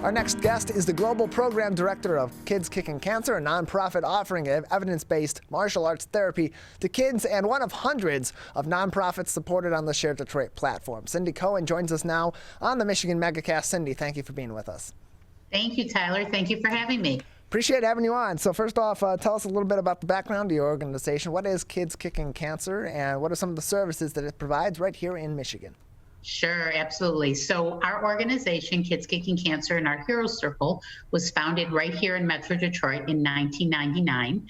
Our next guest is the Global Program Director of Kids Kicking Cancer, a nonprofit offering evidence-based martial arts therapy to kids and one of hundreds of nonprofits supported on the Share Detroit platform. Cindy Cohen joins us now on the Michigan Megacast. Cindy, thank you for being with us. Thank you, Tyler. Thank you for having me. Appreciate having you on. So first off, tell us a little bit about the background of your organization. What is Kids Kicking Cancer, and what are some of the services that it provides right here in Michigan? Sure, absolutely. So our organization, Kids Kicking Cancer, and our Hero Circle was founded right here in Metro Detroit in 1999.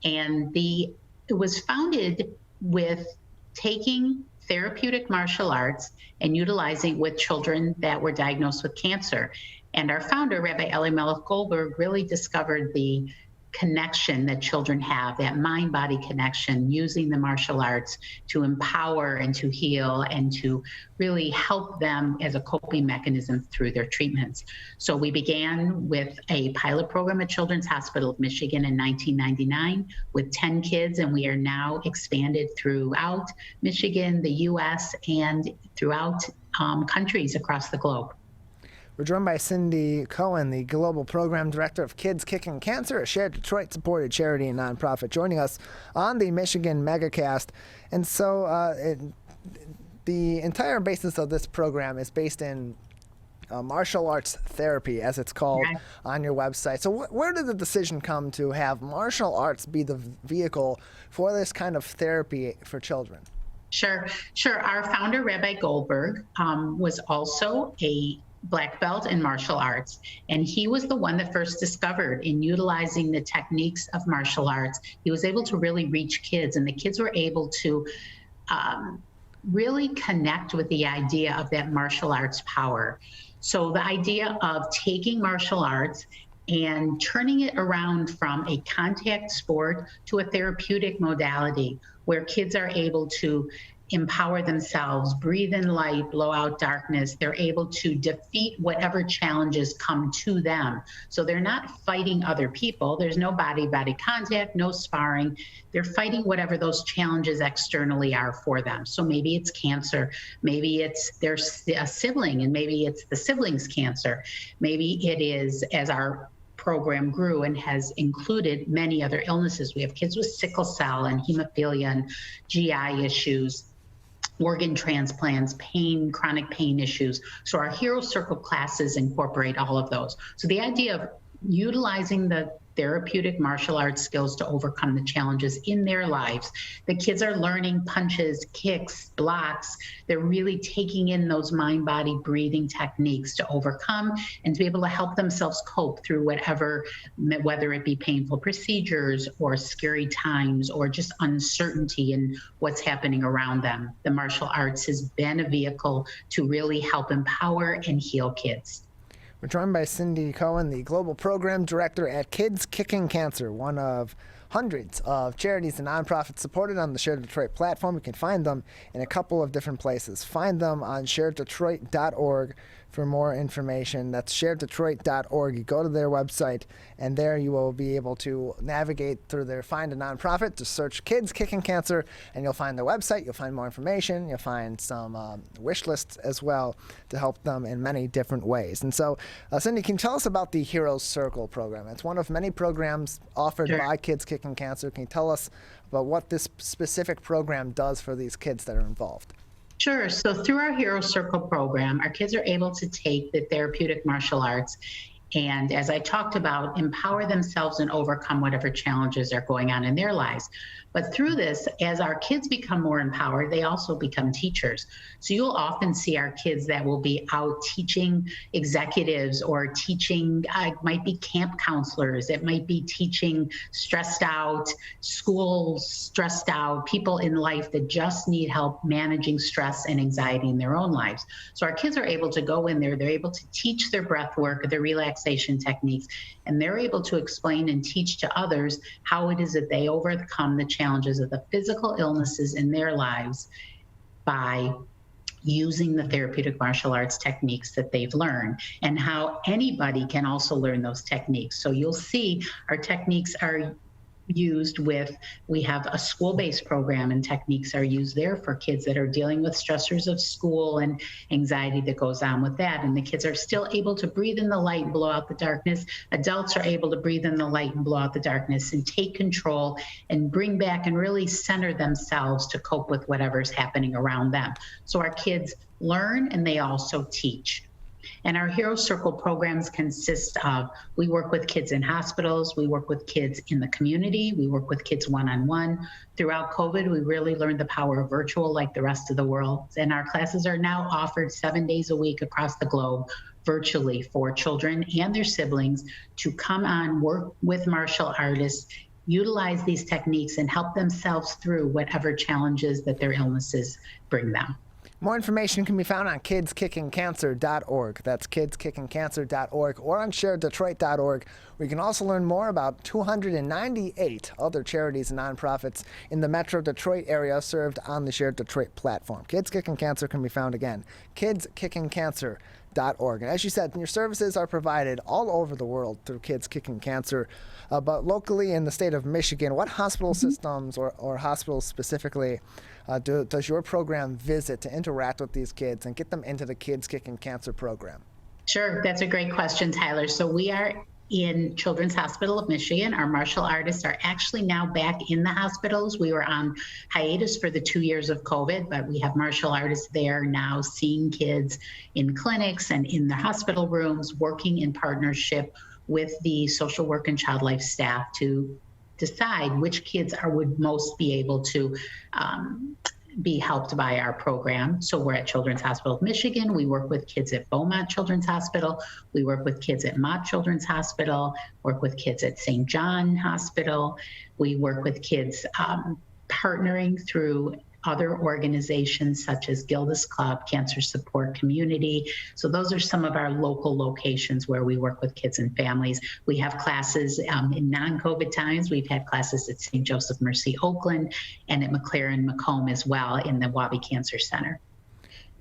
And it was founded with taking therapeutic martial arts and utilizing with children that were diagnosed with cancer. And our founder, Rabbi Elimelech Goldberg, really discovered the connection that children have, that mind-body connection, using the martial arts to empower and to heal and to really help them as a coping mechanism through their treatments. So we began with a pilot program at Children's Hospital of Michigan in 1999 with 10 kids, and we are now expanded throughout Michigan, the U.S., and throughout countries across the globe. We're joined by Cindy Cohen, the Global Program Director of Kids Kicking Cancer, a Share Detroit-supported charity and nonprofit, joining us on the Michigan Megacast. And so the entire basis of this program is based in martial arts therapy, as it's called on your website. So where did the decision come to have martial arts be the vehicle for this kind of therapy for children? Sure. Our founder, Rabbi Goldberg, was also a black belt in martial arts, and he was the one that first discovered, in utilizing the techniques of martial arts, he was able to really reach kids, and the kids were able to really connect with the idea of that martial arts power. So the idea of taking martial arts and turning it around from a contact sport to a therapeutic modality where kids are able to empower themselves, breathe in light, blow out darkness. They're able to defeat whatever challenges come to them. So they're not fighting other people. There's no body-body contact, no sparring. They're fighting whatever those challenges externally are for them. So maybe it's cancer, maybe it's their sibling, and maybe it's the sibling's cancer. Maybe it is, as our program grew and has included many other illnesses. We have kids with sickle cell and hemophilia and GI issues, organ transplants, pain, chronic pain issues. So our Hero Circle classes incorporate all of those. So the idea of utilizing the therapeutic martial arts skills to overcome the challenges in their lives. The kids are learning punches, kicks, blocks. They're really taking in those mind-body breathing techniques to overcome and to be able to help themselves cope through whatever, whether it be painful procedures or scary times or just uncertainty in what's happening around them. The martial arts has been a vehicle to really help empower and heal kids. We're joined by Cindy Cohen, the Global Program Director at Kids Kicking Cancer, one of hundreds of charities and nonprofits supported on the Share Detroit platform. You can find them in a couple of different places. Find them on sharedetroit.org for more information. That's sharedetroit.org. You go to their website, and there you will be able to navigate through their Find a Nonprofit to search Kids Kicking Cancer, and you'll find their website. You'll find more information. You'll find some wish lists as well to help them in many different ways. And so, Cindy, can you tell us about the Hero Circle program? It's one of many programs offered by Kids Kicking Cancer. Can you tell us about what this specific program does for these kids that are involved? Sure. So through our Hero Circle program, our kids are able to take the therapeutic martial arts and, as I talked about, empower themselves and overcome whatever challenges are going on in their lives. But through this, as our kids become more empowered, they also become teachers. So you'll often see our kids that will be out teaching executives or teaching, it might be camp counselors, it might be teaching stressed out, schools stressed out, people in life that just need help managing stress and anxiety in their own lives. So our kids are able to go in there, they're able to teach their breath work, their relaxation techniques, and they're able to explain and teach to others how it is that they overcome the challenges of the physical illnesses in their lives by using the therapeutic martial arts techniques that they've learned, and how anybody can also learn those techniques. So you'll see our techniques are used with, we have a school-based program, and techniques are used there for kids that are dealing with stressors of school and anxiety that goes on with that. And the kids are still able to breathe in the light and blow out the darkness. Adults are able to breathe in the light and blow out the darkness and take control and bring back and really center themselves to cope with whatever's happening around them. So our kids learn and they also teach. And our Hero Circle programs consist of, we work with kids in hospitals, we work with kids in the community, we work with kids one-on-one. Throughout COVID, we really learned the power of virtual like the rest of the world. And our classes are now offered 7 days a week across the globe virtually for children and their siblings to come on, work with martial artists, utilize these techniques and help themselves through whatever challenges that their illnesses bring them. More information can be found on kidskickingcancer.org. That's kidskickingcancer.org, or on sharedetroit.org, where you can also learn more about 298 other charities and nonprofits in the Metro Detroit area served on the Share Detroit platform. Kids Kicking Cancer can be found again, kidskickingcancer.org. And as you said, your services are provided all over the world through Kids Kicking Cancer, but locally in the state of Michigan, what hospital systems or hospitals specifically does your program visit to interact with these kids and get them into the Kids Kicking Cancer program? Sure, that's a great question, Tyler. So we are in Children's Hospital of Michigan. Our martial artists are actually now back in the hospitals. We were on hiatus for the 2 years of COVID, but we have martial artists there now seeing kids in clinics and in the hospital rooms, working in partnership with the social work and child life staff to decide which kids would most be able to be helped by our program. So we're at Children's Hospital of Michigan. We work with kids at Beaumont Children's Hospital. We work with kids at Mott Children's Hospital, work with kids at St. John Hospital. We work with kids partnering through other organizations such as Gilda's Club, Cancer Support Community. So those are some of our local locations where we work with kids and families. We have classes in non-COVID times. We've had classes at St. Joseph Mercy Oakland and at McLaren Macomb as well in the Wabi Cancer Center.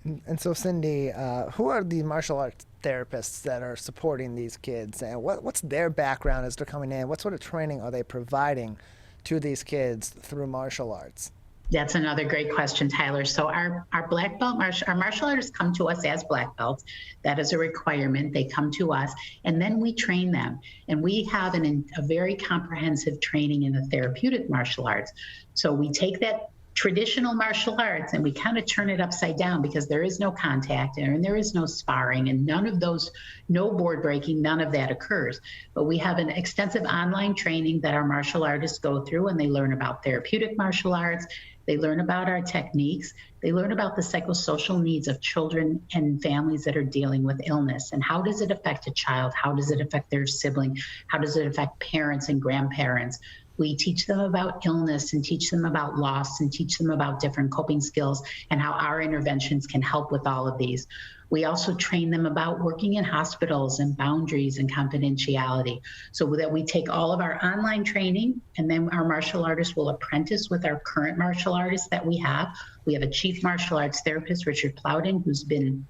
And so, Cindy, who are the martial arts therapists that are supporting these kids? And what's their background as they're coming in? What sort of training are they providing to these kids through martial arts? That's another great question, Tyler. So our black belt our martial artists come to us as black belts. That is a requirement. They come to us, and then we train them. And we have a very comprehensive training in the therapeutic martial arts. So we take that traditional martial arts and we kind of turn it upside down, because there is no contact and there is no sparring and none of those, no board breaking, none of that occurs. But we have an extensive online training that our martial artists go through, and they learn about therapeutic martial arts. They learn about our techniques. They learn about the psychosocial needs of children and families that are dealing with illness. And how does it affect a child? How does it affect their sibling? How does it affect parents and grandparents? We teach them about illness and teach them about loss and teach them about different coping skills and how our interventions can help with all of these. We also train them about working in hospitals and boundaries and confidentiality, so that we take all of our online training, and then our martial artists will apprentice with our current martial artists that we have. We have a chief martial arts therapist, Richard Plowden, who's been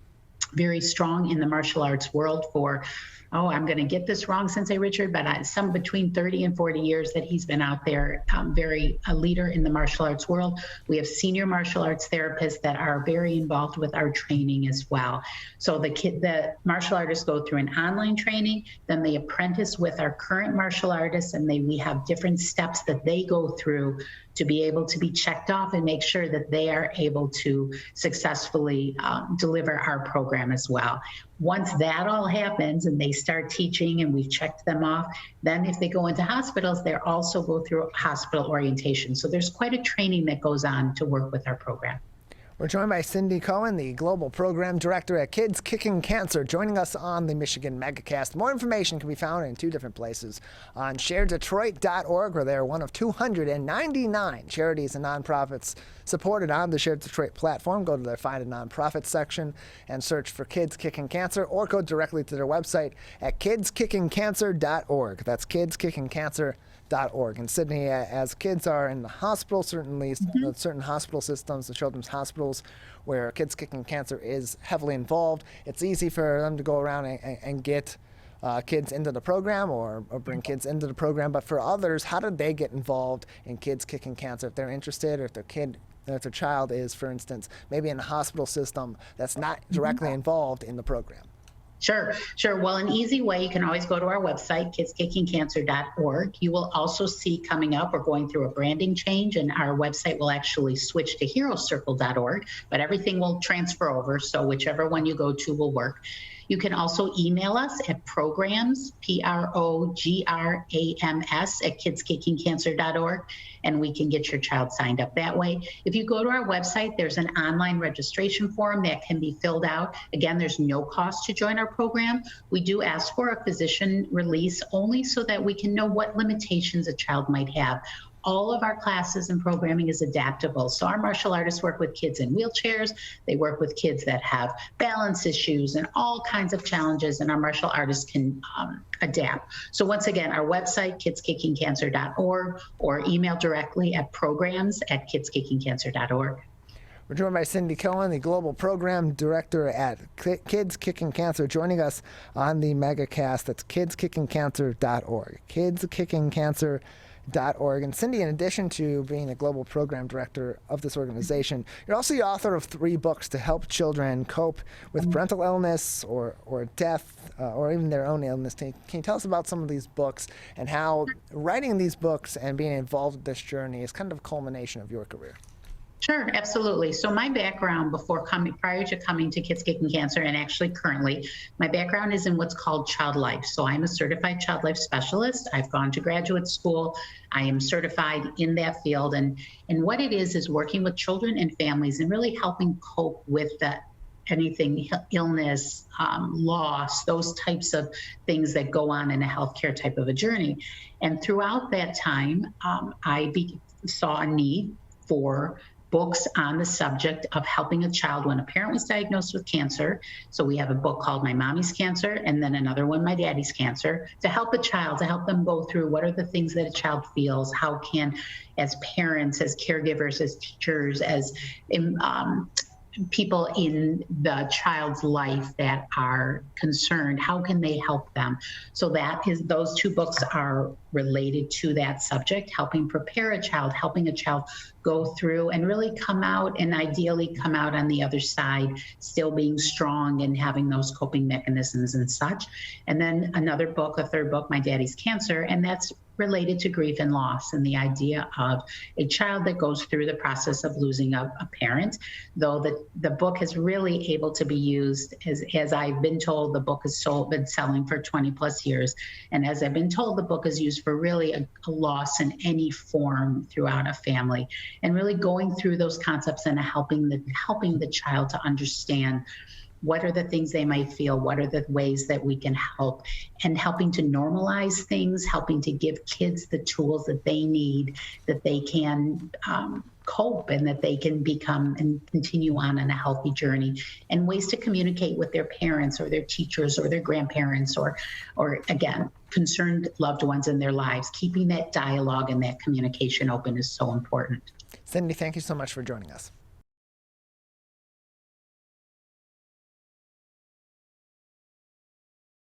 very strong in the martial arts world for, I'm going to get this wrong, Sensei Richard, but some between 30 and 40 years that he's been out there, a leader in the martial arts world. We have senior martial arts therapists that are very involved with our training as well. So the martial artists go through an online training, then they apprentice with our current martial artists, and we have different steps that they go through to be able to be checked off and make sure that they are able to successfully deliver our program as well. Once that all happens and they start teaching and we've checked them off, then if they go into hospitals, they also go through hospital orientation. So there's quite a training that goes on to work with our program. We're joined by Cindy Cohen, the Global Program Director at Kids Kicking Cancer, joining us on the Michigan MegaCast. More information can be found in 2 different places. On sharedetroit.org, where they are one of 299 charities and nonprofits supported on the Share Detroit platform. Go to their Find a Nonprofit section and search for Kids Kicking Cancer, or go directly to their website at kidskickingcancer.org. That's kidskickingcancer.org. And Sydney, as kids are in the hospital, certainly certain hospital systems, the children's hospitals, where Kids Kicking Cancer is heavily involved, it's easy for them to go around and get kids into the program or bring kids into the program. But for others, how do they get involved in Kids Kicking Cancer if they're interested, or if their child is, for instance, maybe in a hospital system that's not directly involved in the program? Sure, sure. Well, an easy way, you can always go to our website, kidskickingcancer.org. You will also see coming up, we're going through a branding change, and our website will actually switch to heroescircle.org, but everything will transfer over, so whichever one you go to will work. You can also email us at programs, programs, at kidskickingcancer.org, and we can get your child signed up that way. If you go to our website, there's an online registration form that can be filled out. Again, there's no cost to join our program. We do ask for a physician release only so that we can know what limitations a child might have. All of our classes and programming is adaptable. So our martial artists work with kids in wheelchairs. They work with kids that have balance issues and all kinds of challenges, and our martial artists can adapt. So once again, our website, kidskickingcancer.org, or email directly at programs@kidskickingcancer.org. We're joined by Cindy Cohen, the Global Program Director at Kids Kicking Cancer, joining us on the MegaCast. That's kidskickingcancer.org. kidskickingcancer.org. And Cindy, in addition to being the global program director of this organization, you're also the author of 3 books to help children cope with parental illness or death or even their own illness. Can you tell us about some of these books and how writing these books and being involved with this journey is kind of a culmination of your career? Sure, absolutely. So my background prior to coming to Kids Kicking Cancer, and actually currently, my background is in what's called child life. So I'm a certified child life specialist. I've gone to graduate school. I am certified in that field. And what it is working with children and families and really helping cope with anything, illness, loss, those types of things that go on in a healthcare type of a journey. And throughout that time, I saw a need for books on the subject of helping a child when a parent was diagnosed with cancer. So we have a book called My Mommy's Cancer, and then another one, My Daddy's Cancer, to help a child, to help them go through what are the things that a child feels, how can, as parents, as caregivers, as teachers, as people in the child's life that are concerned, how can they help them? So those 2 books are related to that subject, helping prepare a child, helping a child go through and really come out, and ideally come out on the other side, still being strong and having those coping mechanisms and such. And then another book, a 3rd book, My Daddy's Cancer, and that's related to grief and loss and the idea of a child that goes through the process of losing a parent, though the book is really able to be used, as I've been told, the book has been selling for 20 plus years. And as I've been told, the book is used for really a loss in any form throughout a family, and really going through those concepts and helping the child to understand what are the things they might feel, what are the ways that we can help, and helping to normalize things, helping to give kids the tools that they need, that they can cope and that they can become and continue on a healthy journey, and ways to communicate with their parents or their teachers or their grandparents or again, concerned loved ones in their lives. Keeping that dialogue and that communication open is so important. Cindy, thank you so much for joining us.